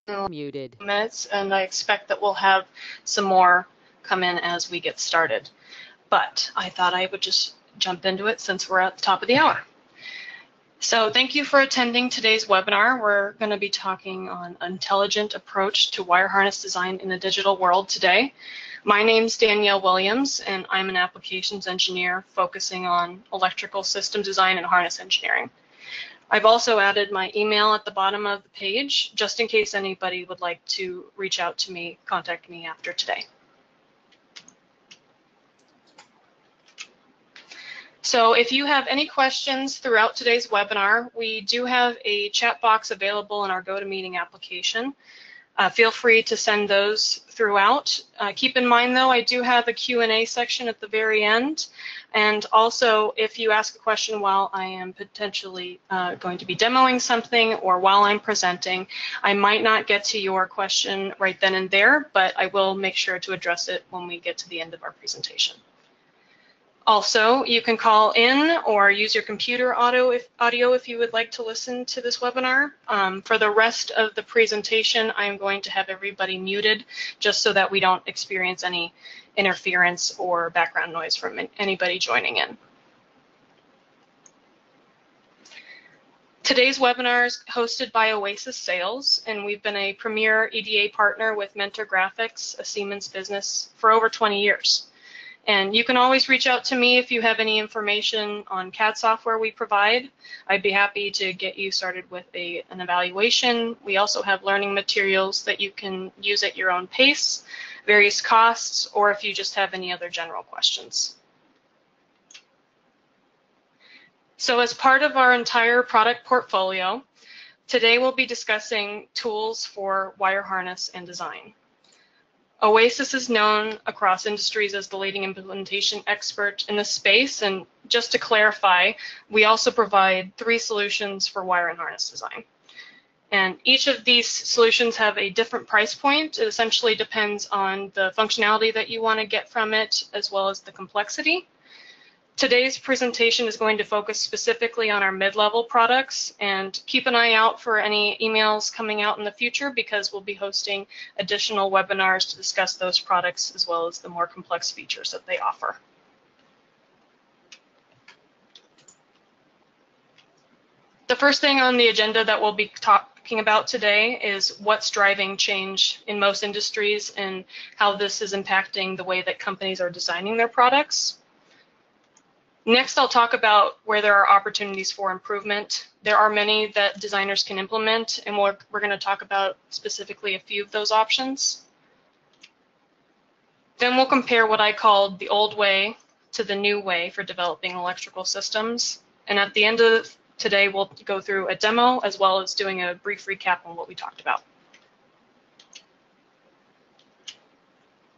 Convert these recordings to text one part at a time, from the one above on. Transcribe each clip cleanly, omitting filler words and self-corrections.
Muted. Minutes, and I expect that we'll have some more come in as we get started. But I thought I would just jump into it since we're at the top of the hour. So thank you for attending today's webinar. We're going to be talking on intelligent approach to wire harness design in the digital world today. My name's Danielle Williams, and I'm an applications engineer focusing on electrical system design and harness engineering. I've also added my email at the bottom of the page, just in case anybody would like to reach out to me, contact me after today. So if you have any questions throughout today's webinar, we do have a chat box available in our GoToMeeting application. Feel free to send those throughout. Keep in mind, though, I do have a Q&A section at the very end. And also, if you ask a question while I am potentially going to be demoing something or while I'm presenting, I might not get to your question right then and there, but I will make sure to address it when we get to the end of our presentation. Also, you can call in or use your computer audio if you would like to listen to this webinar. For the rest of the presentation, I'm going to have everybody muted just so that we don't experience any interference or background noise from anybody joining in. Today's webinar is hosted by Oasis Sales, and we've been a premier EDA partner with Mentor Graphics, a Siemens business, for over 20 years. And you can always reach out to me if you have any information on CAD software we provide. I'd be happy to get you started with an evaluation. We also have learning materials that you can use at your own pace, various costs, or if you just have any other general questions. So as part of our entire product portfolio, today we'll be discussing tools for wire harness and design. Oasis is known across industries as the leading implementation expert in this space, and just to clarify, we also provide 3 solutions for wire and harness design. And each of these solutions have a different price point. It essentially depends on the functionality that you want to get from it, as well as the complexity. Today's presentation is going to focus specifically on our mid-level products, and keep an eye out for any emails coming out in the future because we'll be hosting additional webinars to discuss those products as well as the more complex features that they offer. The first thing on the agenda that we'll be talking about today is what's driving change in most industries and how this is impacting the way that companies are designing their products. Next, I'll talk about where there are opportunities for improvement. There are many that designers can implement, and we're going to talk about specifically a few of those options. Then we'll compare what I called the old way to the new way for developing electrical systems. And at the end of today, we'll go through a demo as well as doing a brief recap on what we talked about.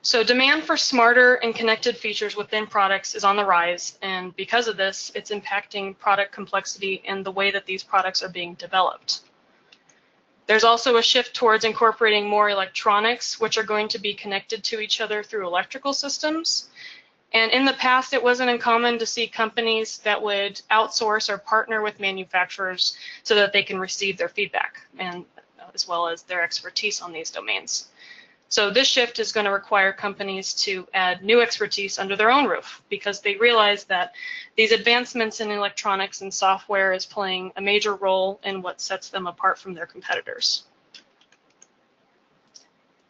So demand for smarter and connected features within products is on the rise, and because of this, it's impacting product complexity and the way that these products are being developed. There's also a shift towards incorporating more electronics, which are going to be connected to each other through electrical systems. And in the past, it wasn't uncommon to see companies that would outsource or partner with manufacturers so that they can receive their feedback, and as well as their expertise on these domains. So this shift is going to require companies to add new expertise under their own roof because they realize that these advancements in electronics and software is playing a major role in what sets them apart from their competitors.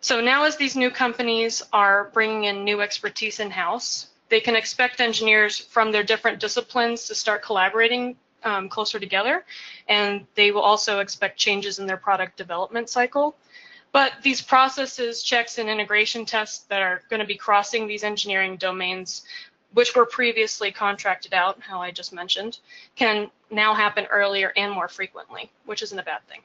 So now as these new companies are bringing in new expertise in-house, they can expect engineers from their different disciplines to start collaborating closer together, and they will also expect changes in their product development cycle. But these processes, checks, and integration tests that are going to be crossing these engineering domains, which were previously contracted out, how I just mentioned, can now happen earlier and more frequently, which isn't a bad thing.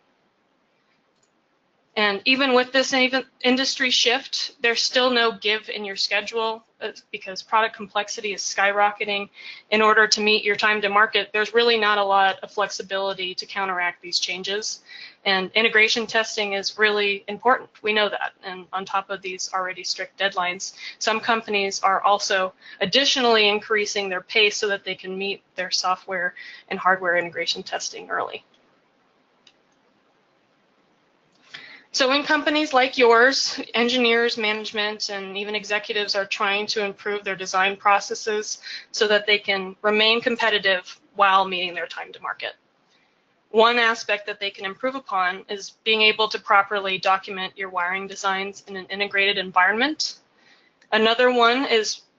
And even with this industry shift, there's still no give in your schedule because product complexity is skyrocketing. In order to meet your time to market, there's really not a lot of flexibility to counteract these changes. And integration testing is really important. We know that. And on top of these already strict deadlines, some companies are also additionally increasing their pace so that they can meet their software and hardware integration testing early. So in companies like yours, engineers, management, and even executives are trying to improve their design processes so that they can remain competitive while meeting their time to market. One aspect that they can improve upon is being able to properly document your wiring designs in an integrated environment. Another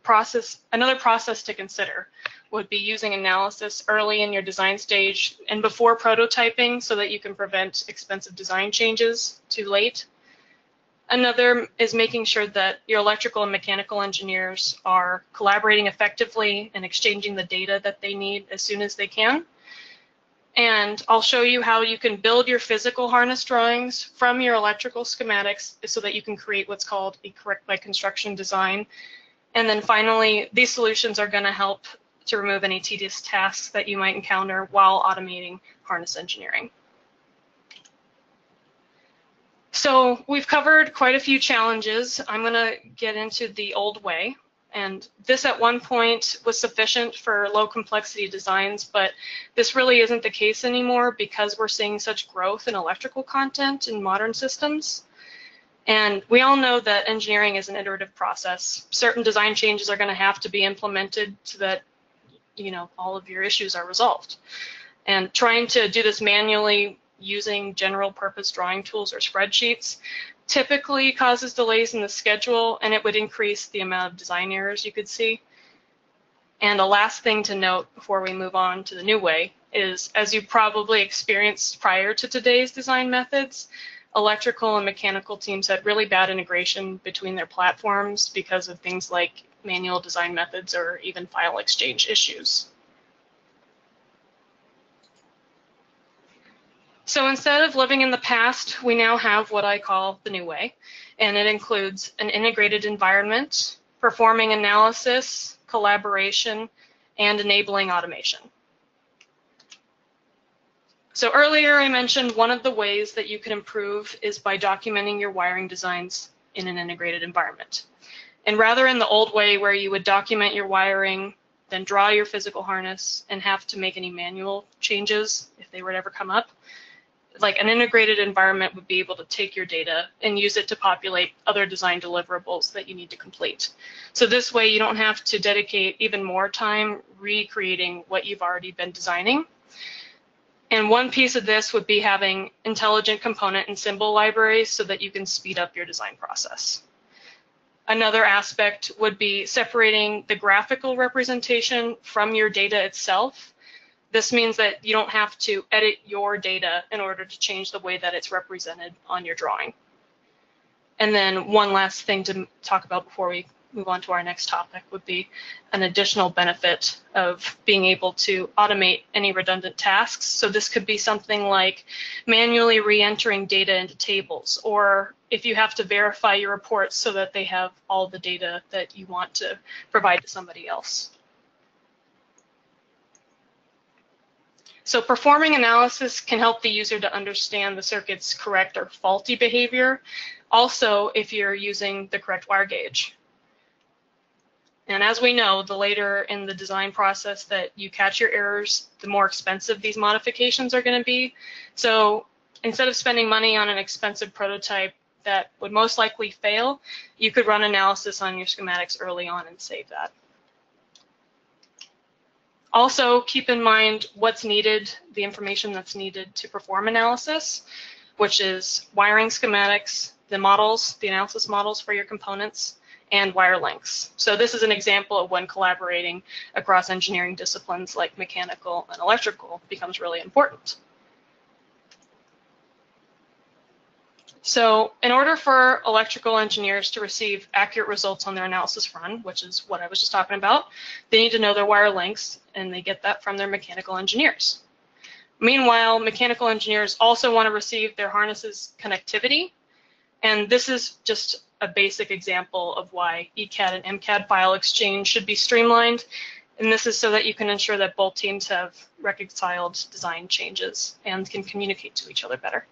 process to consider would be using analysis early in your design stage and before prototyping so that you can prevent expensive design changes too late. Another is making sure that your electrical and mechanical engineers are collaborating effectively and exchanging the data that they need as soon as they can. And I'll show you how you can build your physical harness drawings from your electrical schematics so that you can create what's called a correct by construction design. And then finally, these solutions are going to help to remove any tedious tasks that you might encounter while automating harness engineering. So we've covered quite a few challenges. I'm going to get into the old way. And this at one point was sufficient for low complexity designs, but this really isn't the case anymore because we're seeing such growth in electrical content in modern systems. And we all know that engineering is an iterative process. Certain design changes are going to have to be implemented so that all of your issues are resolved. And trying to do this manually using general purpose drawing tools or spreadsheets typically causes delays in the schedule, and it would increase the amount of design errors you could see. And the last thing to note before we move on to the new way is, as you probably experienced prior to today's design methods, electrical and mechanical teams had really bad integration between their platforms because of things like manual design methods or even file exchange issues. So instead of living in the past, we now have what I call the new way, and it includes an integrated environment, performing analysis, collaboration, and enabling automation. So earlier I mentioned one of the ways that you can improve is by documenting your wiring designs in an integrated environment. And rather in the old way where you would document your wiring, then draw your physical harness and have to make any manual changes if they were to ever come up, like an integrated environment would be able to take your data and use it to populate other design deliverables that you need to complete. So this way you don't have to dedicate even more time recreating what you've already been designing. And one piece of this would be having intelligent component and symbol libraries so that you can speed up your design process. Another aspect would be separating the graphical representation from your data itself. This means that you don't have to edit your data in order to change the way that it's represented on your drawing. And then one last thing to talk about before we move on to our next topic would be an additional benefit of being able to automate any redundant tasks. So this could be something like manually re-entering data into tables, or if you have to verify your reports so that they have all the data that you want to provide to somebody else. So performing analysis can help the user to understand the circuit's correct or faulty behavior, also if you're using the correct wire gauge. And as we know, the later in the design process that you catch your errors, the more expensive these modifications are going to be. So instead of spending money on an expensive prototype that would most likely fail, you could run analysis on your schematics early on and save that. Also, keep in mind what's needed, the information that's needed to perform analysis, which is wiring schematics, the models, the analysis models for your components, and wire lengths. So this is an example of when collaborating across engineering disciplines like mechanical and electrical becomes really important. So in order for electrical engineers to receive accurate results on their analysis run, which is what I was just talking about, they need to know their wire lengths, and they get that from their mechanical engineers. Meanwhile, mechanical engineers also want to receive their harnesses connectivity, and this is just a basic example of why ECAD and MCAD file exchange should be streamlined, and this is so that you can ensure that both teams have reconciled design changes and can communicate to each other better.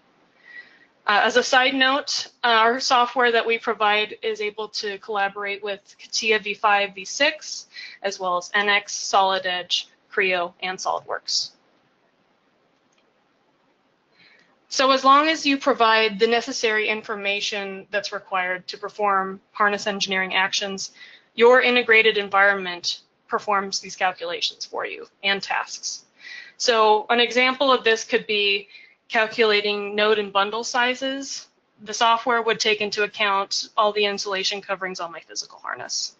As a side note, our software that we provide is able to collaborate with CATIA V5, V6, as well as NX, Solid Edge, Creo, and SolidWorks. So as long as you provide the necessary information that's required to perform harness engineering actions, your integrated environment performs these calculations for you and tasks. So an example of this could be calculating node and bundle sizes. The software would take into account all the insulation coverings on my physical harness.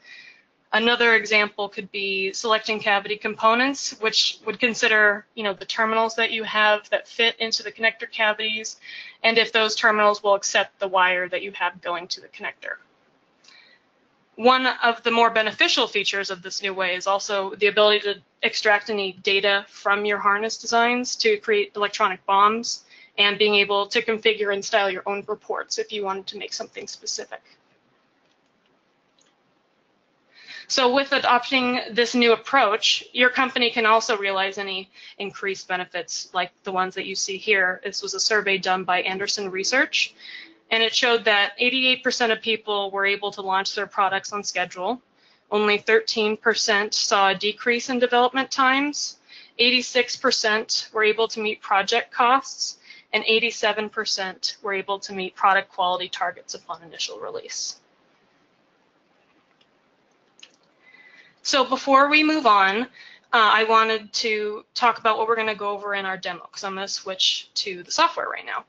Another example could be selecting cavity components, which would consider, the terminals that you have that fit into the connector cavities, and if those terminals will accept the wire that you have going to the connector. One of the more beneficial features of this new way is also the ability to extract any data from your harness designs to create electronic bombs, and being able to configure and style your own reports if you wanted to make something specific. So with adopting this new approach, your company can also realize any increased benefits like the ones that you see here. This was a survey done by Anderson Research, and it showed that 88% of people were able to launch their products on schedule. Only 13% saw a decrease in development times. 86% were able to meet project costs, and 87% were able to meet product quality targets upon initial release. So before we move on, I wanted to talk about what we're going to go over in our demo, because I'm going to switch to the software right now.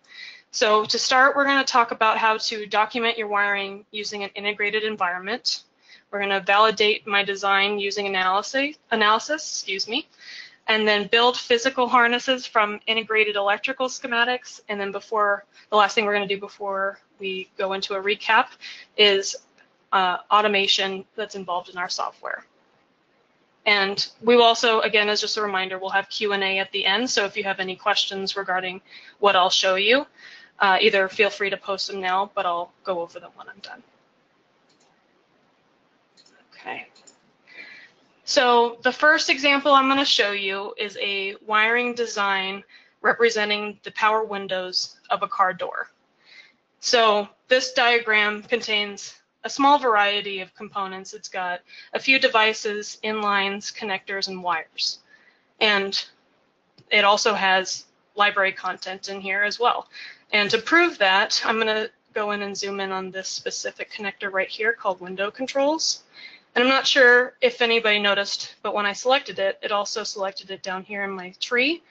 So to start, we're going to talk about how to document your wiring using an integrated environment. We're going to validate my design using analysis, and then build physical harnesses from integrated electrical schematics. And then the last thing we're going to do before we go into a recap is automation that's involved in our software. And we will also, again, as just a reminder, we'll have Q&A at the end. So if you have any questions regarding what I'll show you, either feel free to post them now, but I'll go over them when I'm done. Okay. So the first example I'm going to show you is a wiring design representing the power windows of a car door. So this diagram contains a small variety of components. It's got a few devices, inlines, connectors, and wires. And it also has library content in here as well. And to prove that, I'm going to go in and zoom in on this specific connector right here called window controls. And I'm not sure if anybody noticed, but when I selected it, it also selected it down here in my tree.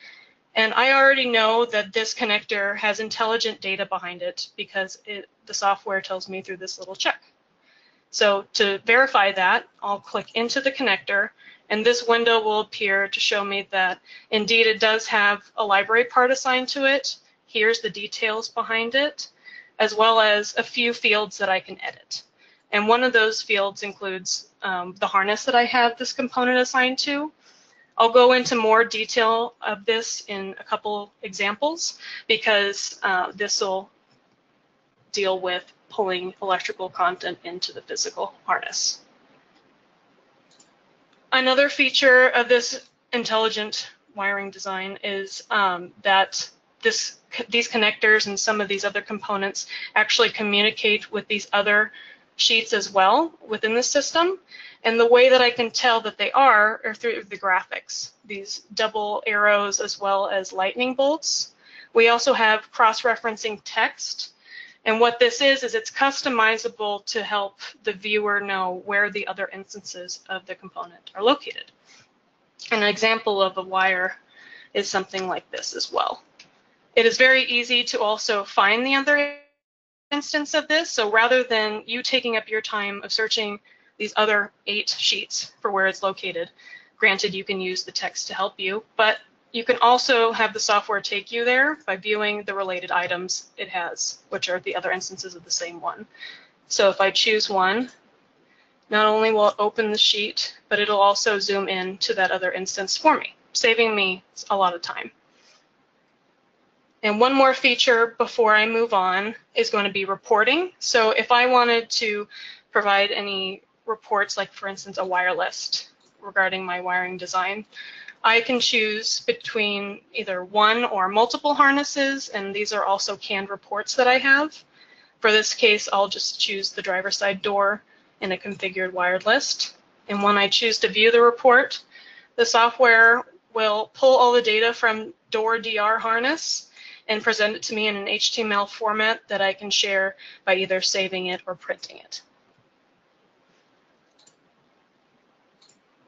And I already know that this connector has intelligent data behind it because the software tells me through this little check. So to verify that, I'll click into the connector, and this window will appear to show me that indeed it does have a library part assigned to it. Here's the details behind it, as well as a few fields that I can edit. And one of those fields includes the harness that I have this component assigned to. I'll go into more detail of this in a couple examples because this will deal with pulling electrical content into the physical harness. Another feature of this intelligent wiring design is that these connectors and some of these other components actually communicate with these other sheets as well within the system. And the way that I can tell that they are through the graphics, these double arrows as well as lightning bolts. We also have cross-referencing text. And what this is it's customizable to help the viewer know where the other instances of the component are located. An example of a wire is something like this as well. It is very easy to also find the other instance of this. So rather than you taking up your time of searching these other 8 sheets for where it's located, granted you can use the text to help you, but you can also have the software take you there by viewing the related items it has, which are the other instances of the same one. So if I choose one, not only will it open the sheet, but it'll also zoom in to that other instance for me, saving me a lot of time. And one more feature before I move on is going to be reporting. So if I wanted to provide any reports, like for instance a wire list regarding my wiring design, I can choose between either one or multiple harnesses, and these are also canned reports that I have. For this case, I'll just choose the driver's side door in a configured wired list. And when I choose to view the report, the software will pull all the data from door DR harness and present it to me in an HTML format that I can share by either saving it or printing it.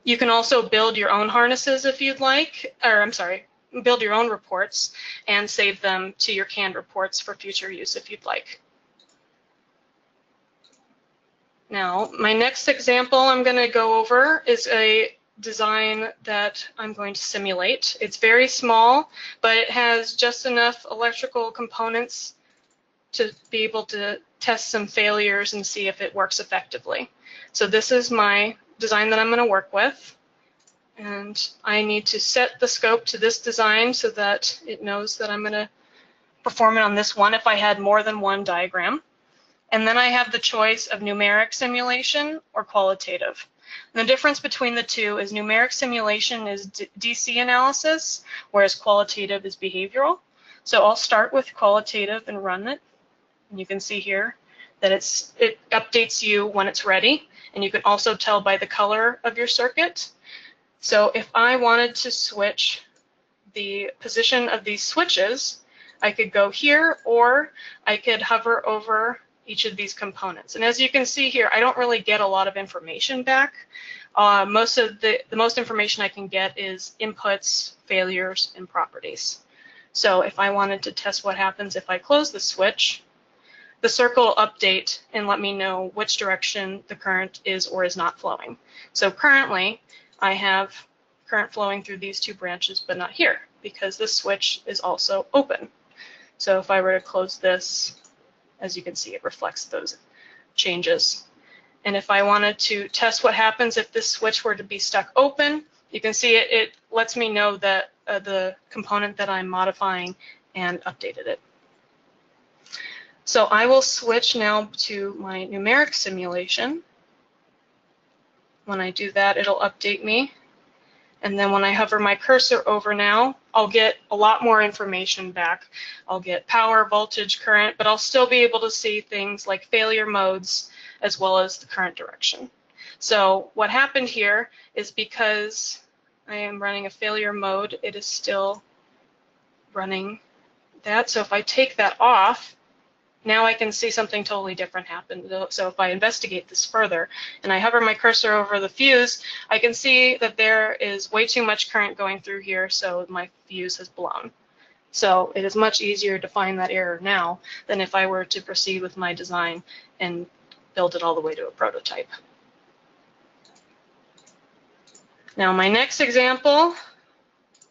You can also build your own harnesses if you'd like, or I'm sorry, build your own reports and save them to your canned reports for future use if you'd like. Now, my next example I'm going to go over is a design that I'm going to simulate. It's very small, but it has just enough electrical components to be able to test some failures and see if it works effectively. So this is my design that I'm going to work with, and I need to set the scope to this design so that it knows that I'm going to perform it on this one if I had more than one diagram. And then I have the choice of numeric simulation or qualitative. And the difference between the two is numeric simulation is DC analysis, whereas qualitative is behavioral. So I'll start with qualitative and run it. And you can see here that it updates you when it's ready. And you can also tell by the color of your circuit. So if I wanted to switch the position of these switches, I could go here, or I could hover over each of these components. And as you can see here, I don't really get a lot of information back. Most of the most information I can get is inputs, failures, and properties. So if I wanted to test what happens if I close the switch, the circle will update and let me know which direction the current is or is not flowing. So currently, I have current flowing through these two branches, but not here, because this switch is also open. So if I were to close this, as you can see, it reflects those changes. And if I wanted to test what happens if this switch were to be stuck open, you can see it lets me know that the component that I'm modifying and updated it. So I will switch now to my numeric simulation. When I do that, it'll update me. And then when I hover my cursor over now, I'll get a lot more information back. I'll get power, voltage, current, but I'll still be able to see things like failure modes as well as the current direction. So what happened here is because I am running a failure mode, it is still running that. So if I take that off, now I can see something totally different happen. So if I investigate this further and I hover my cursor over the fuse, I can see that there is way too much current going through here, so my fuse has blown. So it is much easier to find that error now than if I were to proceed with my design and build it all the way to a prototype. Now my next example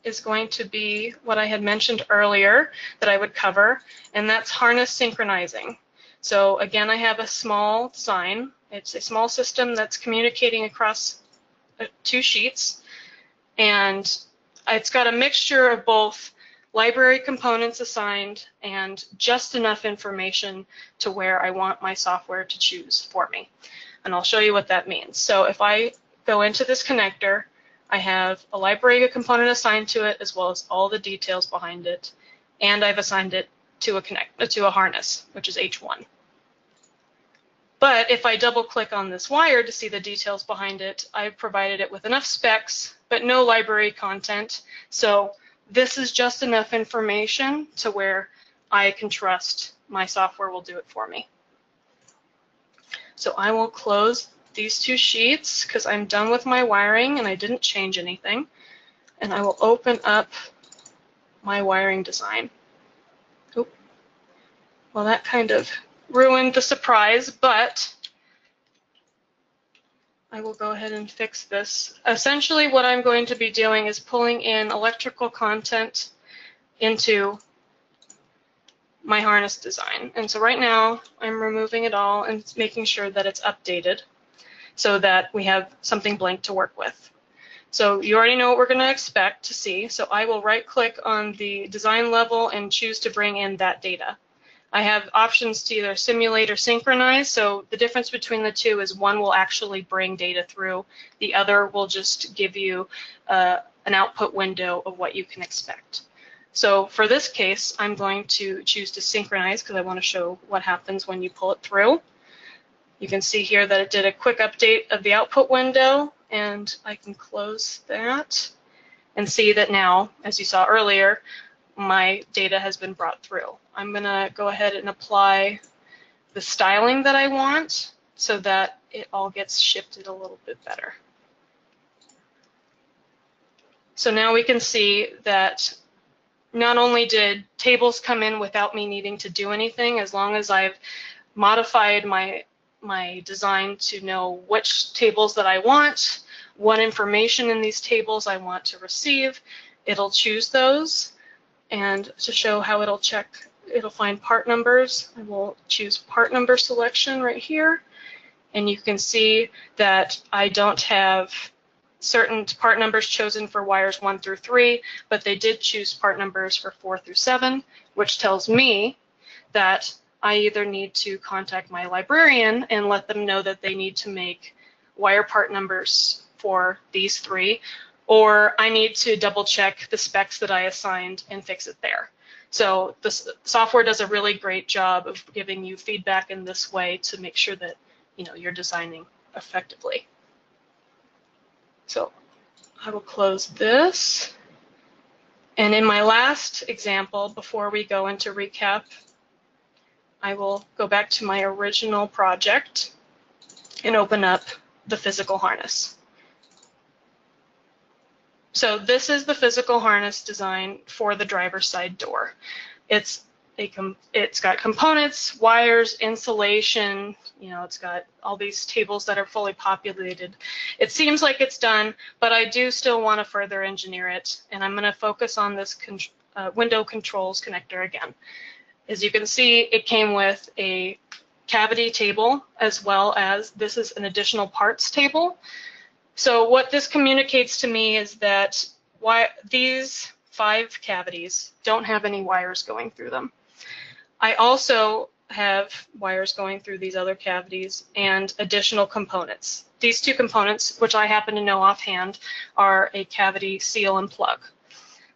is going to be what I had mentioned earlier that I would cover, and that's harness synchronizing. So again, I have a small design. It's a small system that's communicating across two sheets, and it's got a mixture of both library components assigned and just enough information to where I want my software to choose for me. And I'll show you what that means. So if I go into this connector, I have a library component assigned to it as well as all the details behind it, and I've assigned it to a harness, which is H1. But if I double click on this wire to see the details behind it, I've provided it with enough specs but no library content. So this is just enough information to where I can trust my software will do it for me. So I will close these two sheets because I'm done with my wiring and I didn't change anything. And I will open up my wiring design. Oop. Well, that kind of ruined the surprise, but I will go ahead and fix this. Essentially, what I'm going to be doing is pulling in electrical content into my harness design. And so right now, I'm removing it all and making sure that it's updated so that we have something blank to work with. So you already know what we're going to expect to see. So I will right-click on the design level and choose to bring in that data. I have options to either simulate or synchronize. So the difference between the two is one will actually bring data through. The other will just give you an output window of what you can expect. So for this case, I'm going to choose to synchronize because I want to show what happens when you pull it through. You can see here that it did a quick update of the output window, and I can close that and see that now, as you saw earlier, my data has been brought through. I'm going to go ahead and apply the styling that I want so that it all gets shifted a little bit better. So now we can see that not only did tables come in without me needing to do anything, as long as I've modified my design to know which tables that I want, what information in these tables I want to receive, it'll choose those. And to show how it'll check, it'll find part numbers. I will choose part number selection right here. And you can see that I don't have certain part numbers chosen for wires 1 through 3, but they did choose part numbers for 4 through 7, which tells me that I either need to contact my librarian and let them know that they need to make wire part numbers for these 3, or I need to double check the specs that I assigned and fix it there. So the software does a really great job of giving you feedback in this way to make sure that you're designing effectively. So I will close this. And in my last example, before we go into recap, I will go back to my original project and open up the physical harness. So this is the physical harness design for the driver's side door. It's got components, wires, insulation, it's got all these tables that are fully populated. It seems like it's done, but I do still want to further engineer it, and I'm going to focus on this window controls connector again. As you can see, it came with a cavity table, as well as this is an additional parts table. So what this communicates to me is that these 5 cavities don't have any wires going through them. I also have wires going through these other cavities and additional components. These 2 components, which I happen to know offhand, are a cavity seal and plug.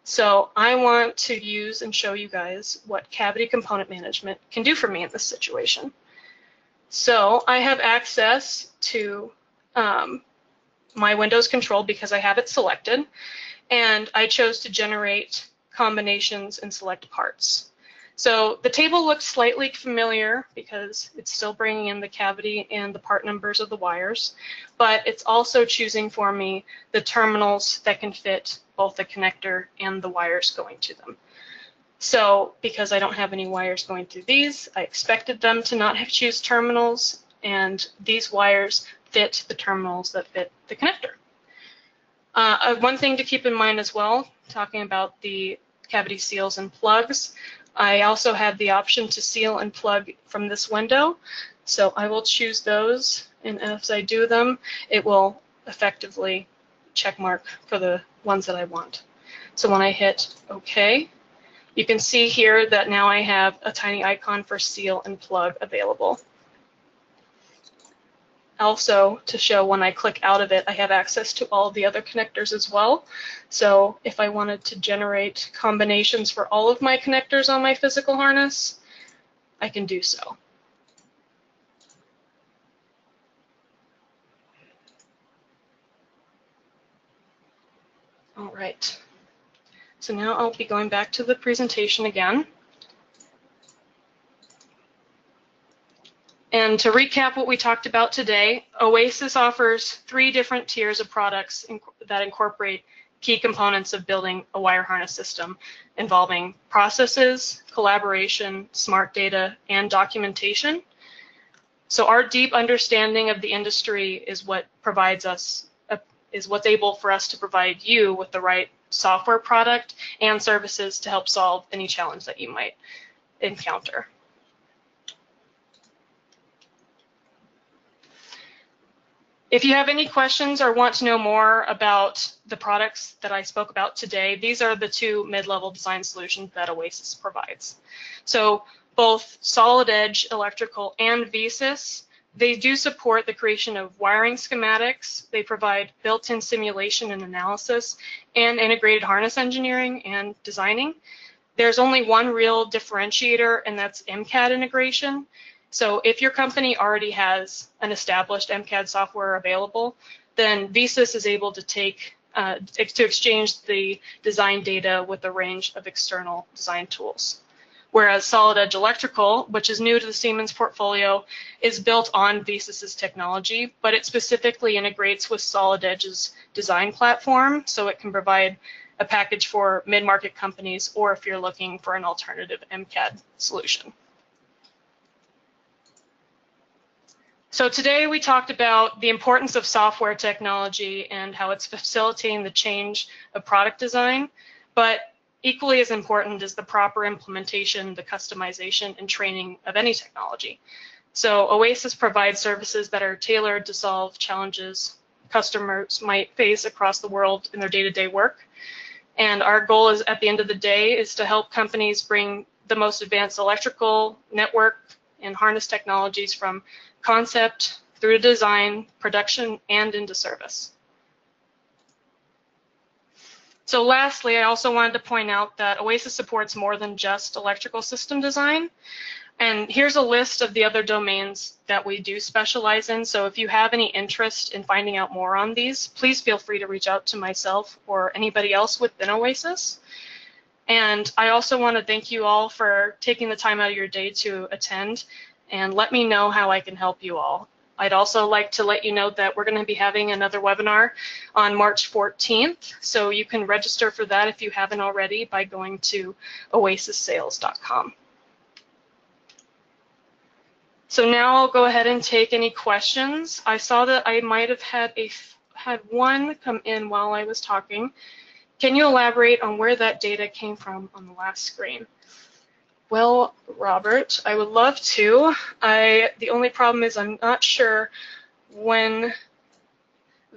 So I want to use and show you guys what cavity component management can do for me in this situation. So I have access to my Windows control because I have it selected, and I chose to generate combinations and select parts. So the table looks slightly familiar because it's still bringing in the cavity and the part numbers of the wires, but it's also choosing for me the terminals that can fit both the connector and the wires going to them. So because I don't have any wires going through these, I expected them to not have choose terminals, and these wires fit the terminals that fit the connector. One thing to keep in mind as well, talking about the cavity seals and plugs, I also have the option to seal and plug from this window. So I will choose those, and as I do them, it will effectively check mark for the ones that I want. So when I hit OK, you can see here that now I have a tiny icon for seal and plug available. Also, to show when I click out of it, I have access to all of the other connectors as well. So if I wanted to generate combinations for all of my connectors on my physical harness, I can do so. All right. So now I'll be going back to the presentation again. And to recap what we talked about today, Oasis offers 3 different tiers of products that incorporate key components of building a wire harness system involving processes, collaboration, smart data, and documentation. So our deep understanding of the industry is what provides us, is what's able for us to provide you with the right software product and services to help solve any challenge that you might encounter. If you have any questions or want to know more about the products that I spoke about today, these are the 2 mid-level design solutions that Oasis provides. So both Solid Edge Electrical and VeSys, they do support the creation of wiring schematics. They provide built-in simulation and analysis and integrated harness engineering and designing. There's only one real differentiator, and that's MCAD integration. So if your company already has an established MCAD software available, then VeSys is able to take to exchange the design data with a range of external design tools. Whereas Solid Edge Electrical, which is new to the Siemens portfolio, is built on VeSys' technology, but it specifically integrates with Solid Edge's design platform, so it can provide a package for mid-market companies or if you're looking for an alternative MCAD solution. So today we talked about the importance of software technology and how it's facilitating the change of product design, but equally as important is the proper implementation, the customization, and training of any technology. So Oasis provides services that are tailored to solve challenges customers might face across the world in their day-to-day work. And our goal is, at the end of the day, is to help companies bring the most advanced electrical, network, and harness technologies from concept through to design, production, and into service. So lastly, I also wanted to point out that Oasis supports more than just electrical system design. And here's a list of the other domains that we do specialize in. So if you have any interest in finding out more on these, please feel free to reach out to myself or anybody else within Oasis. And I also want to thank you all for taking the time out of your day to attend, and let me know how I can help you all. I'd also like to let you know that we're going to be having another webinar on March 14th, so you can register for that if you haven't already by going to oasissales.com. So now I'll go ahead and take any questions. I saw that I might have had one come in while I was talking. Can you elaborate on where that data came from on the last screen? Well, Robert, I would love to. The only problem is I'm not sure when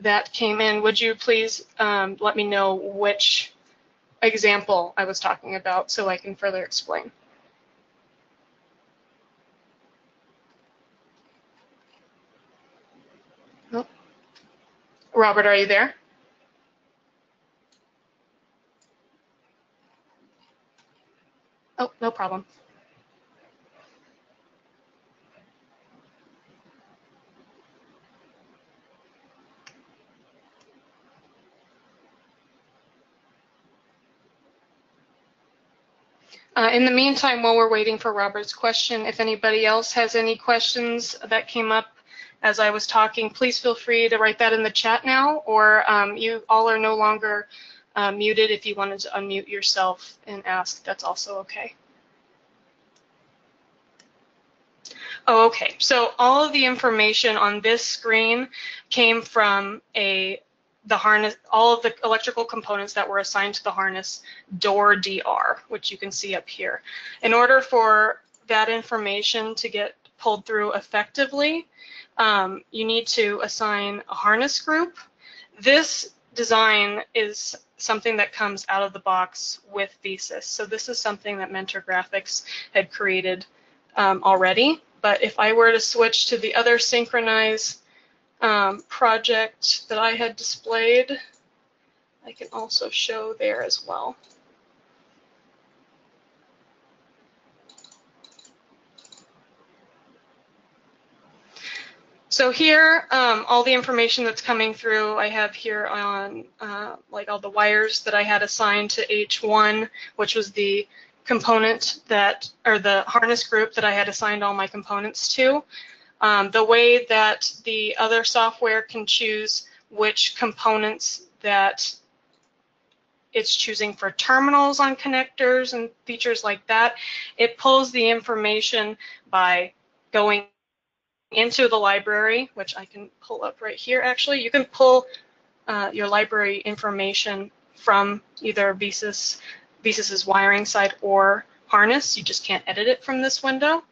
that came in. Would you please let me know which example I was talking about so I can further explain? Oh. Robert, are you there? Oh, no problem. In the meantime, while we're waiting for Robert's question, if anybody else has any questions that came up as I was talking, please feel free to write that in the chat now, or you all are no longer muted. If you wanted to unmute yourself and ask, that's also okay. Oh, okay. So all of the information on this screen came from the harness, all of the electrical components that were assigned to the harness door DR, which you can see up here. In order for that information to get pulled through effectively, you need to assign a harness group. This design is something that comes out of the box with VeSys. So this is something that Mentor Graphics had created already. But if I were to switch to the other synchronize project that I had displayed, I can also show there as well. So here, all the information that's coming through, I have here on like all the wires that I had assigned to H1, which was the component that, or the harness group that I had assigned all my components to. The way that the other software can choose which components that it's choosing for terminals on connectors and features like that, it pulls the information by going into the library, which I can pull up right here actually. You can pull your library information from either VeSys's wiring side or harness. You just can't edit it from this window.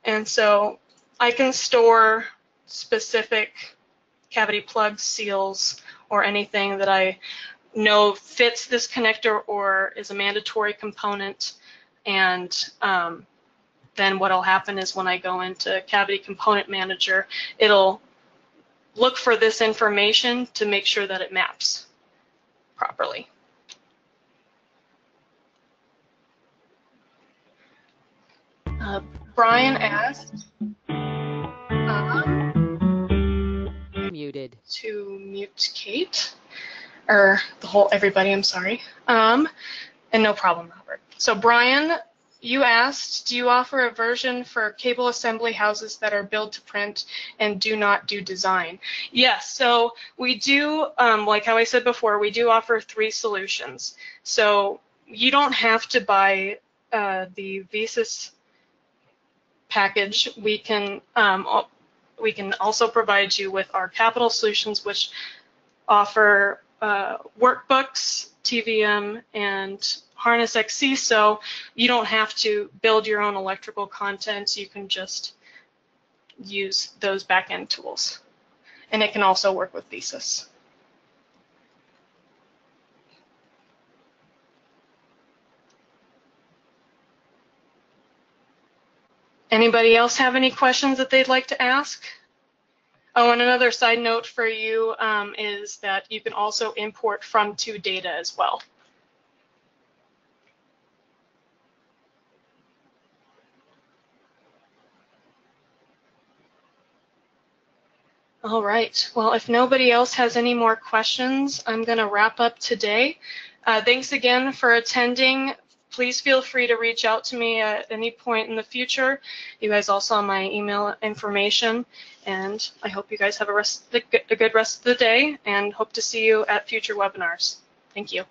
And so I can store specific cavity plugs, seals, or anything that I know fits this connector or is a mandatory component. And then what'll happen is when I go into Cavity Component Manager, it'll look for this information to make sure that it maps properly. Brian asked muted to mute Kate. or the whole everybody, I'm sorry. And no problem, Robert. So Brian, you asked, do you offer a version for cable assembly houses that are built to print and do not do design? Yes, so we do, like how I said before, we do offer 3 solutions. So you don't have to buy the VeSys package. We can also provide you with our capital solutions, which offer workbooks, TVM, and Harness XC, so you don't have to build your own electrical content. You can just use those back-end tools. And it can also work with VeSys. Anybody else have any questions that they'd like to ask? Oh, and another side note for you is that you can also import from-to data as well. All right, well, if nobody else has any more questions, I'm going to wrap up today. Thanks again for attending. Please feel free to reach out to me at any point in the future. You guys also have my email information, and I hope you guys have a good rest of the day, and hope to see you at future webinars. Thank you.